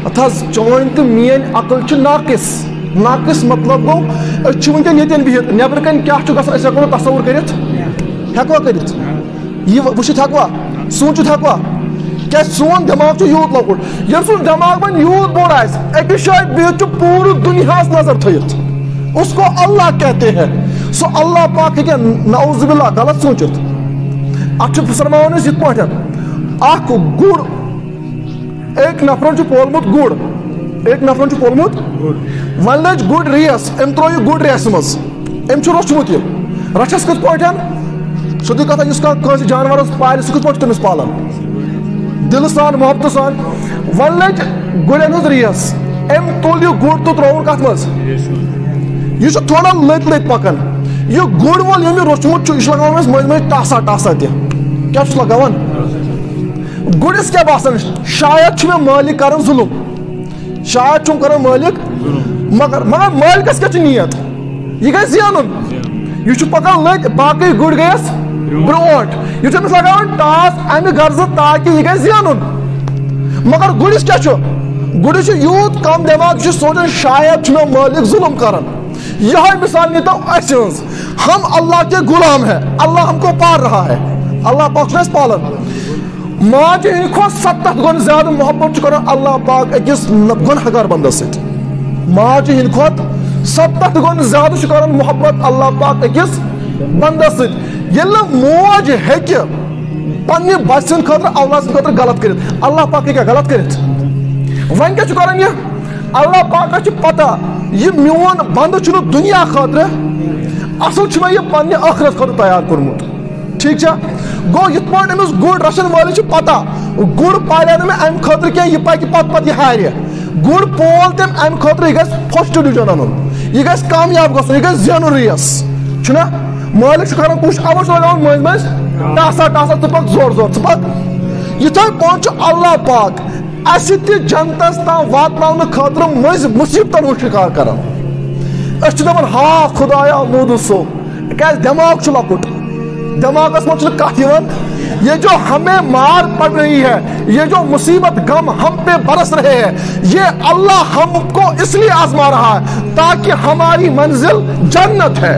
चोन तो मीन अकल नाकिस नाकिस मतलब गो वन ये बिहित नबर कन क्या हेको तस्वुर कर हेको कर वुचित हेकवा सोचित हेकवा क्या सोन दिमाग यूत लकुट ये सो दिमाग वन यूत बोड़ आकि शायद बिहित पूरे दुनिया नजर थत उसको अल्लाह कहते हैं सो अल्लाह पाक हे नौजुबिल्लाह गलत सोचित अत फरमान ये गुड़ एक नफर पोलमुत गुड़ एक नफर पोलमुत वन लज गुड़ रेस अम त्रो गुड़ रेस मज अम रोचमुत यह रचस कत पे सोदी कथा जानवर पाल सह कत तमिस पालन दिल सान मोहब्बत सान वन लज गुड़न हज रेस अम तुल यह गुड़ तो त्रोन कत मज यह थोड़ा लत लत पकान यह गुड़ वोल ये रोचमुत यह लगान मज मज टासा टासा तह क्या लगान गुड़िस क्या बासान शायद मे मालिक कर जुलुम शायद कर मालिक मगर मालिकस क्या नीयत यह गई ज़ान यह पकान लत बाकी गुड़ गयस ब्रोट यह लगान टास अमि गर्ज ताकि यह गई ज़ान मगर गुड़िस क्या गुड़िस यूत कम दिमाग सोचान शायद मे मालिक जुलुम कर यह मिसाल नीतो हम अल्लाह के गुलाम हैं अल्लाह हमको पार रहा है अल्लाह पाक पालन माज खो 70 गुण ज्यादा मोहब्बत कर अल्लाह पाक अकिस गुनहगार बंदस माज खो 70 गुण ज्यादा कर मोहब्बत अल्लाह पाक अकिस बंदस मोज हेक पन्ने बच्चन खतर औलाद खतर गलत कर अल्लाह पाक क्या गलत कर वन क्या कर अल्लाह पाक पता यह मोन बंद दुनिया खतर असल मे यह पन्ने आखिरत खतर तैयार कोरमुत ठीक गो यथ पे अमिस गुड़ रचन वाले पता गुड़ पाले मे अम खतर क्या यह पक पत यह हार गुड़ पोल तम अम खतर यह फर्स्ट डिवीजन अन यह कामयाब गो यह ज़ान रेस मालिक कर कोशिश लगान मज मज टासा टासा पक जोर जोर पक यूथे पे अल्लाह पाक अस जनतस तम वात खतर मज मुसीबतन शिकार कर दपान हा खुदाया मोदसो क्या दिमाग लकुट दिमागस मज कथ ये जो हमें मार पड़ रही है ये जो मुसीबत गम हम पे बरस रहे हैं ये अल्लाह हमको इसलिए आजमा रहा है ताकि हमारी मंजिल जन्नत है।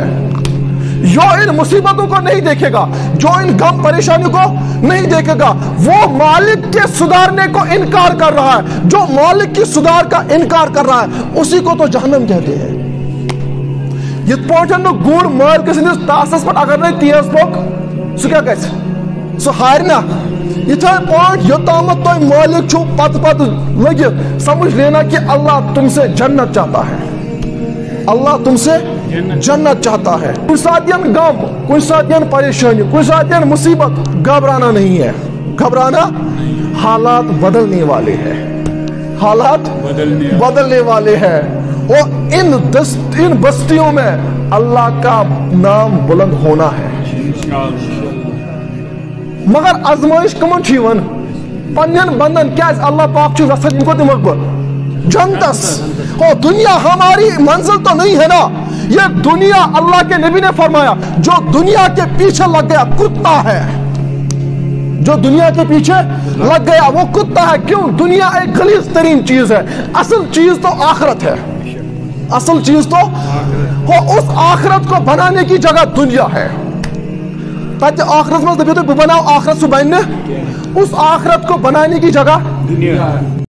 जो इन मुसीबतों को नहीं देखेगा जो इन गम परेशानी को नहीं देखेगा वो मालिक के सुधारने को इनकार कर रहा है जो मालिक की सुधार का इनकार कर रहा है उसी को तो जहन्नम कहते हैं। यथ पे गुड़ मालिक सदिस तासस पे अगर नहीं तेज पोक सह क्या गह हार ना इथे पे योताम तुम मालिक छो पत पत लगित समझ लेना कि अल्लाह तुमसे जन्नत चाहता है अल्लाह तुमसे जन्नत चाहता है। कुछ साथियन गम कुछ साथियन परेशानी कुछ साथियन मुसीबत घबराना नहीं है घबराना हालात बदलने वाले हैं हालात बदलने वाले हैं और इन बस्तियों में अल्लाह का नाम बुलंद होना है। मगर आजमाइश कमन पन्न बंदन क्या अल्लाह पाक वसन इनको दिमाग जनतस और दुनिया हमारी मंजिल तो नहीं है ना ये दुनिया अल्लाह के नबी ने फरमाया जो दुनिया के पीछे लग गया कुत्ता है जो दुनिया के पीछे लग गया वो कुत्ता है। क्यों दुनिया एक गलीज तरीन चीज है असल चीज तो आखिरत है असल चीज तो उस आखिरत को बनाने की जगह दुनिया है तक आखिरत में दबियो तो बनाओ आखिरत से बनने उस आखिरत को बनाने की जगह दुनिया है।